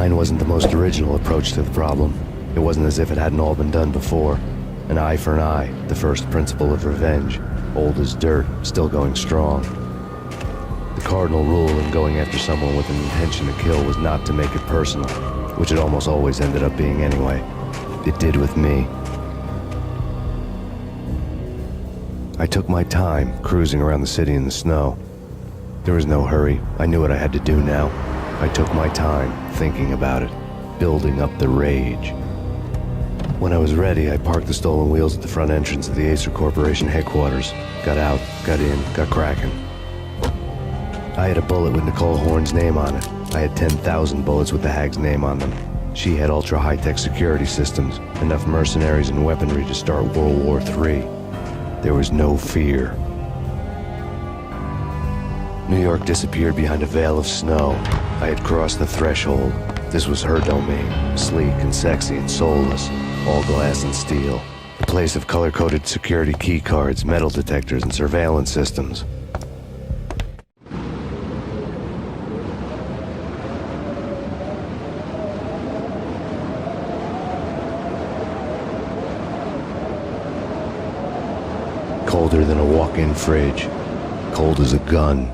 Mine wasn't the most original approach to the problem. It wasn't as if it hadn't all been done before. An eye for an eye, the first principle of revenge. Old as dirt, still going strong. The cardinal rule in going after someone with an intention to kill was not to make it personal, which it almost always ended up being anyway. It did with me. I took my time, cruising around the city in the snow. There was no hurry. I knew what I had to do now. I took my time, thinking about it, building up the rage. When I was ready, I parked the stolen wheels at the front entrance of the Acer Corporation headquarters. Got out, got in, got cracking. I had a bullet with Nicole Horn's name on it. I had 10,000 bullets with the hag's name on them. She had ultra-high-tech security systems, enough mercenaries and weaponry to start World War III. There was no fear. New York disappeared behind a veil of snow. I had crossed the threshold. This was her domain, sleek and sexy and soulless, all glass and steel. A place of color-coded security key cards, metal detectors, and surveillance systems. Colder than a walk-in fridge. Cold as a gun.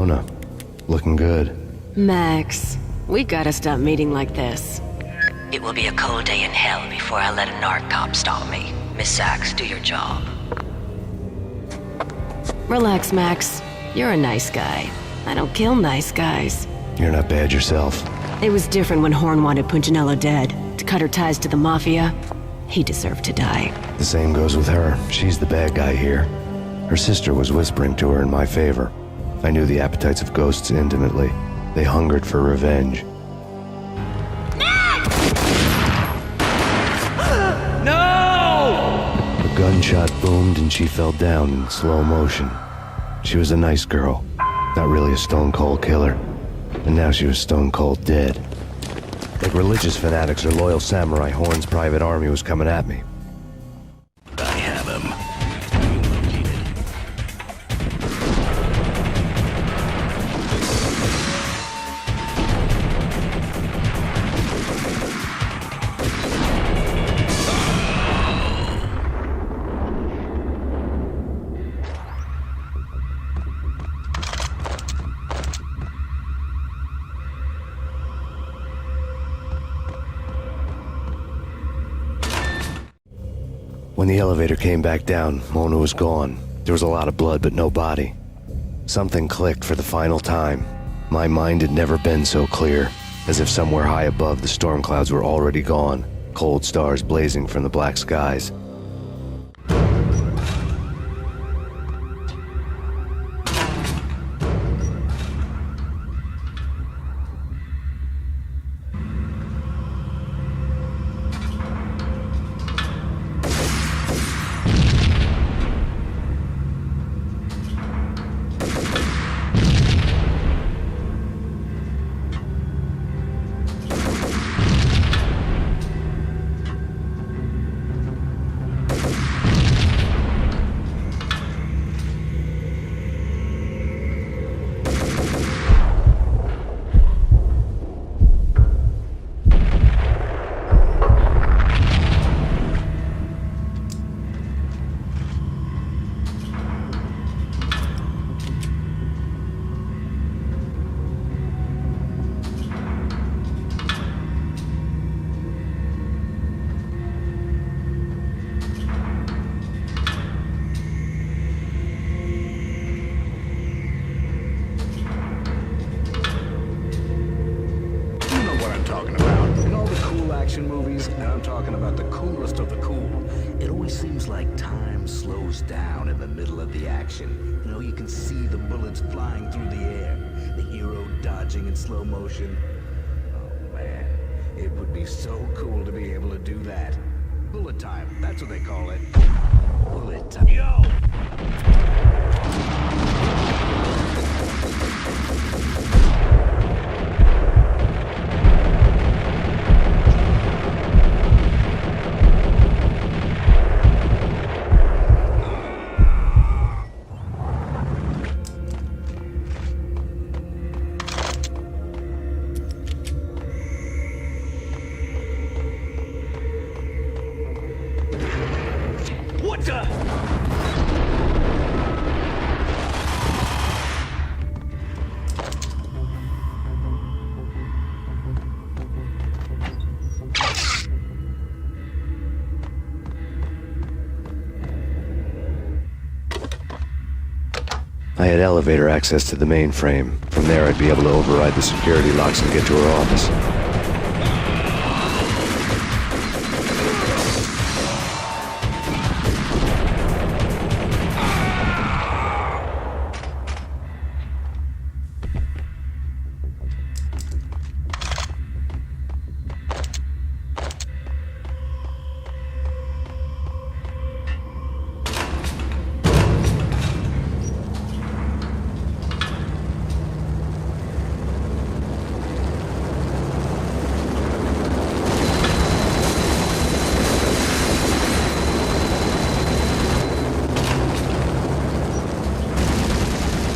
Mona. Looking good. Max, we gotta stop meeting like this. It will be a cold day in hell before I let a narc cop stop me. Miss Sachs, do your job. Relax, Max. You're a nice guy. I don't kill nice guys. You're not bad yourself. It was different when Horn wanted Punchinello dead. To cut her ties to the Mafia, he deserved to die. The same goes with her. She's the bad guy here. Her sister was whispering to her in my favor. I knew the appetites of ghosts intimately. They hungered for revenge. A gunshot boomed and she fell down in slow motion. She was a nice girl, not really a stone-cold killer. And now she was stone-cold dead. Like religious fanatics or loyal samurai, Horn's private army was coming at me. I have him. When the elevator came back down, Mona was gone. There was a lot of blood, but no body. Something clicked for the final time. My mind had never been so clear, as if somewhere high above the storm clouds were already gone, cold stars blazing from the black skies. Movies, and I'm talking about the coolest of the cool. It always seems like time slows down in the middle of the action. You know, you can see the bullets flying through the air, the hero dodging in slow motion. Oh man, it would be so cool to be able to do that. Bullet time, that's what they call it. Bullet time. Yo! I had elevator access to the mainframe. From there, I'd be able to override the security locks and get to her office.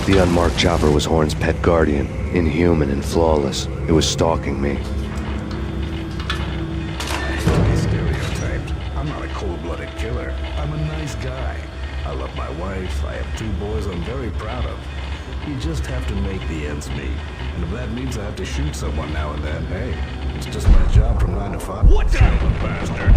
The unmarked chopper was Horn's pet guardian, inhuman and flawless. It was stalking me. I hate to be stereotyped. I'm not a cold-blooded killer. I'm a nice guy. I love my wife. I have 2 boys I'm very proud of. You just have to make the ends meet. And if that means I have to shoot someone now and then, hey, it's just my job from 9 to 5. What the bastard?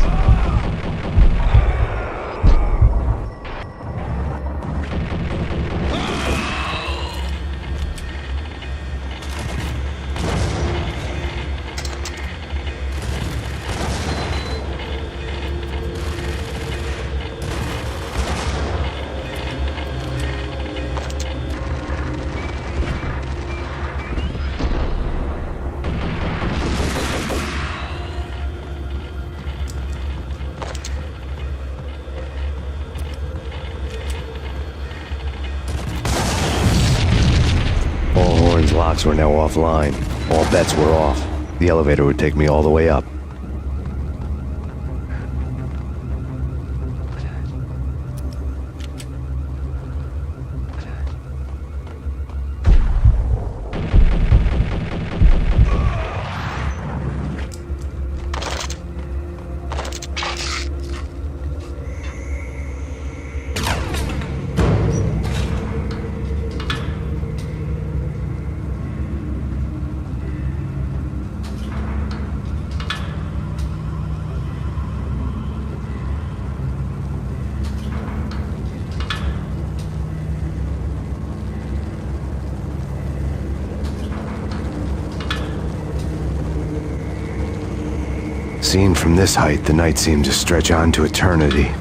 All Horn's locks were now offline. All bets were off. The elevator would take me all the way up. Seen from this height, the night seemed to stretch on to eternity.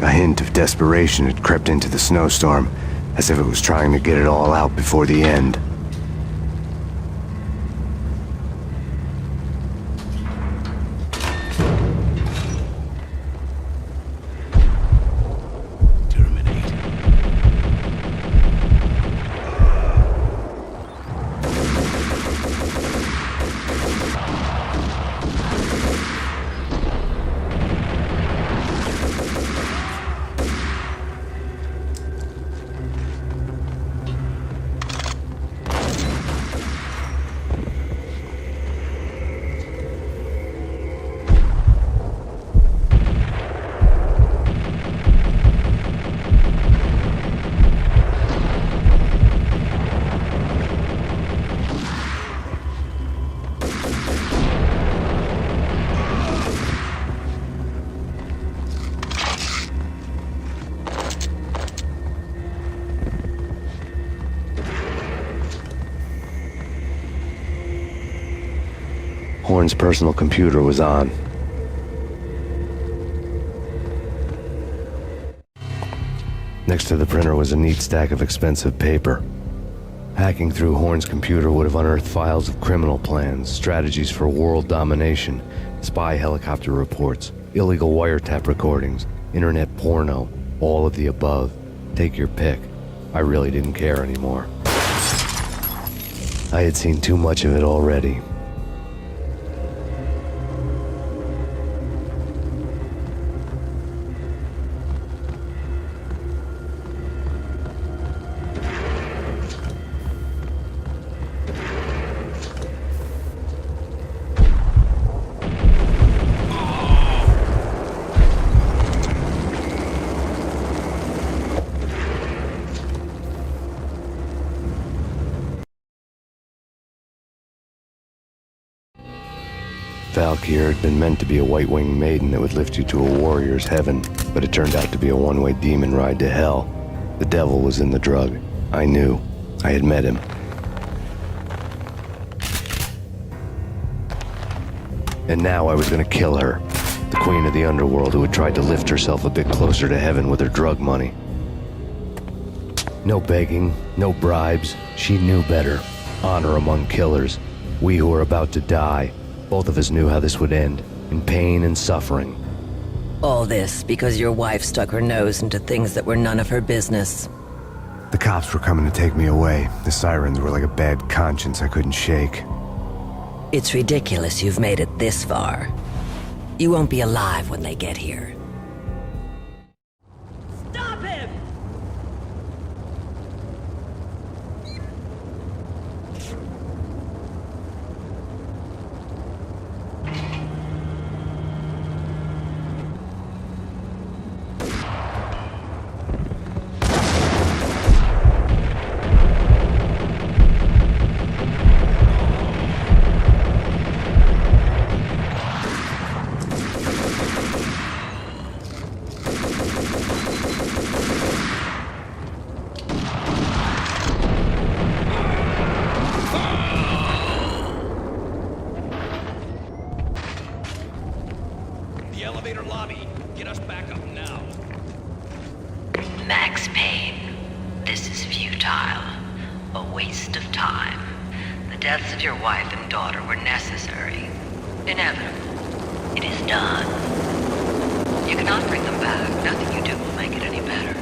A hint of desperation had crept into the snowstorm, as if it was trying to get it all out before the end. Horn's personal computer was on. Next to the printer was a neat stack of expensive paper. Hacking through Horn's computer would have unearthed files of criminal plans, strategies for world domination, spy helicopter reports, illegal wiretap recordings, internet porno, all of the above. Take your pick. I really didn't care anymore. I had seen too much of it already. Valkyr had been meant to be a white-winged maiden that would lift you to a warrior's heaven, but it turned out to be a one-way demon ride to hell. The devil was in the drug. I knew. I had met him. And now I was gonna kill her. The queen of the underworld who had tried to lift herself a bit closer to heaven with her drug money. No begging, no bribes. She knew better. Honor among killers. We who were about to die. Both of us knew how this would end, in pain and suffering. All this because your wife stuck her nose into things that were none of her business. The cops were coming to take me away. The sirens were like a bad conscience I couldn't shake. It's ridiculous you've made it this far. You won't be alive when they get here. Stop him! waste of time. The deaths of your wife and daughter were necessary. Inevitable. It is done. You cannot bring them back. Nothing you do will make it any better.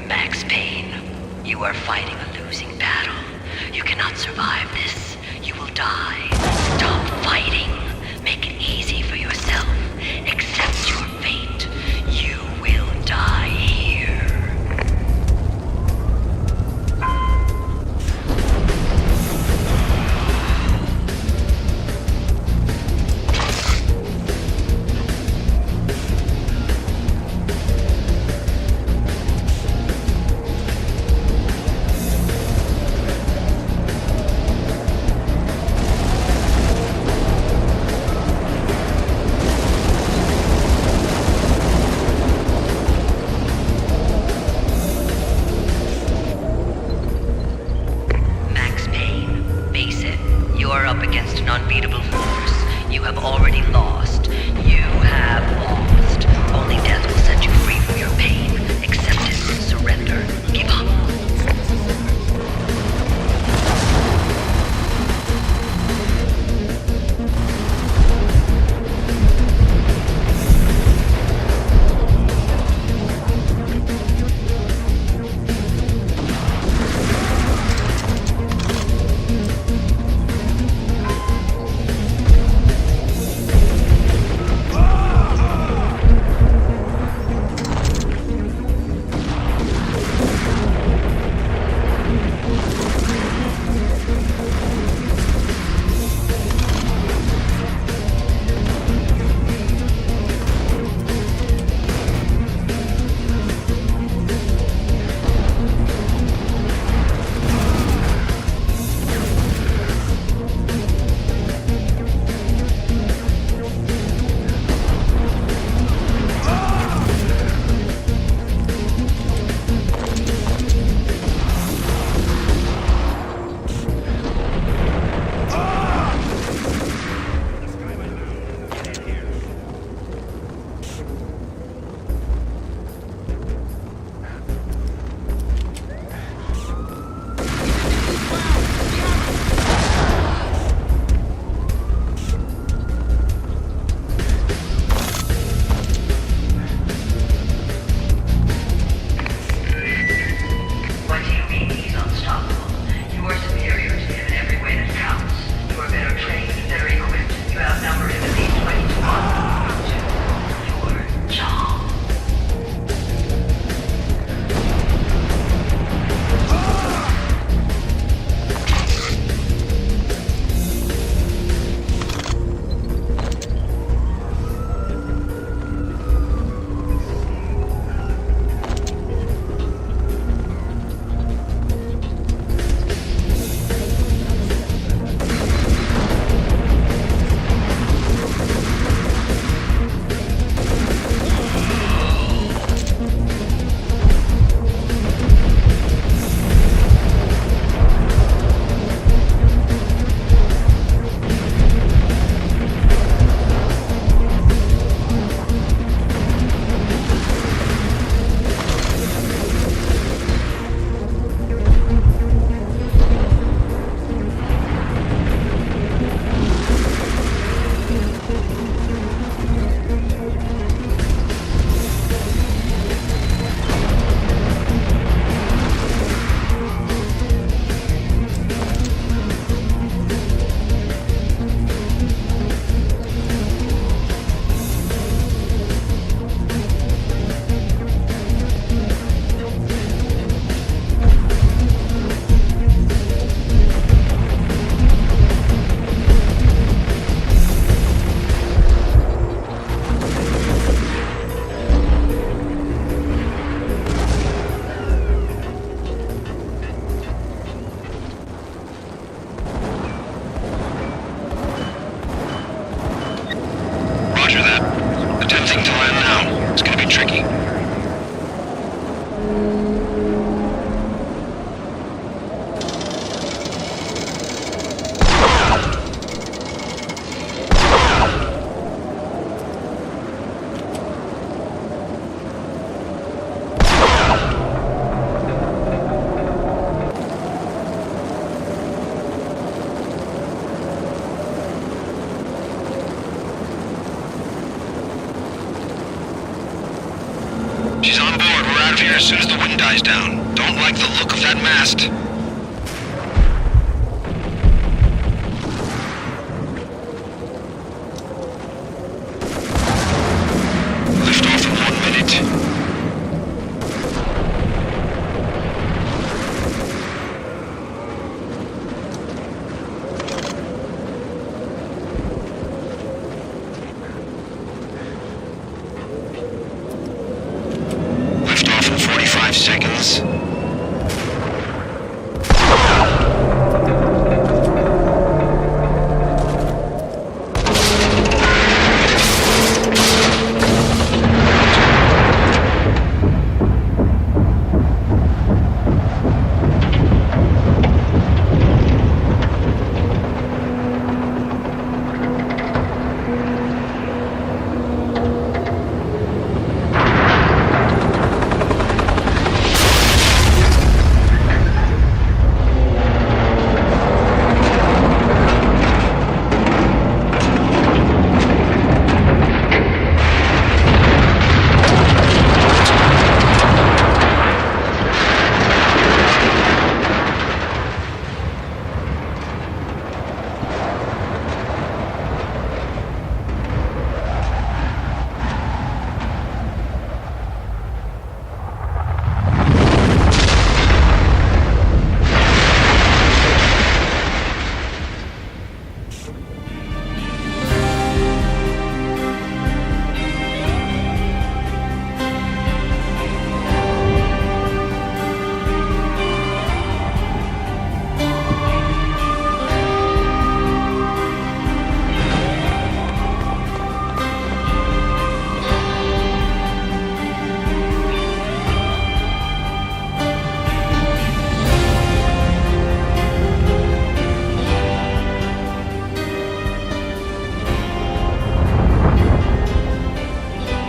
Max Payne, you are fighting a losing battle. You cannot survive this. You will die. Stop fighting. Make it easy for yourself. Accept your fate. You will die here. She's on board. We're out of here as soon as the wind dies down. Don't like the look of that mast. Lift off in 1 minute. Lift off in 45 seconds.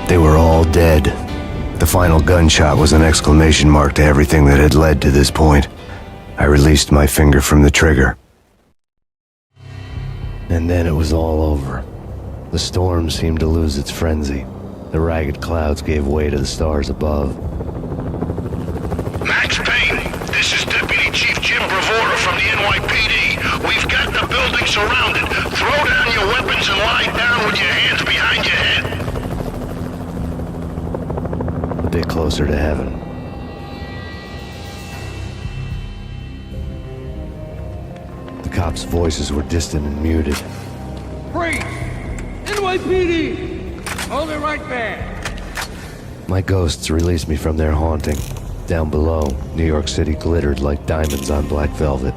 They were all dead. The final gunshot was an exclamation mark to everything that had led to this point. I released my finger from the trigger. And then it was all over. The storm seemed to lose its frenzy. The ragged clouds gave way to the stars above. Max Payne, this is Deputy Chief Jim Bravura from the NYPD. We've got the building surrounded. Throw down your weapons and lie down with your hands behind your head. A bit closer to heaven. The cops' voices were distant and muted. Freeze! NYPD! Hold it right there! My ghosts released me from their haunting. Down below, New York City glittered like diamonds on black velvet.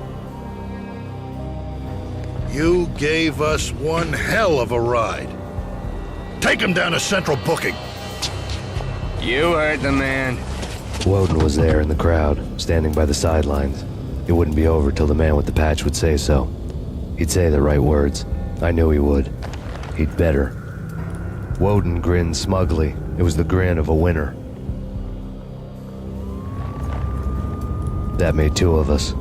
You gave us one hell of a ride. Take him down to Central Booking. You heard the man. Woden was there in the crowd, standing by the sidelines. It wouldn't be over till the man with the patch would say so. He'd say the right words. I knew he would. He'd better. Woden grinned smugly. It was the grin of a winner. That made two of us.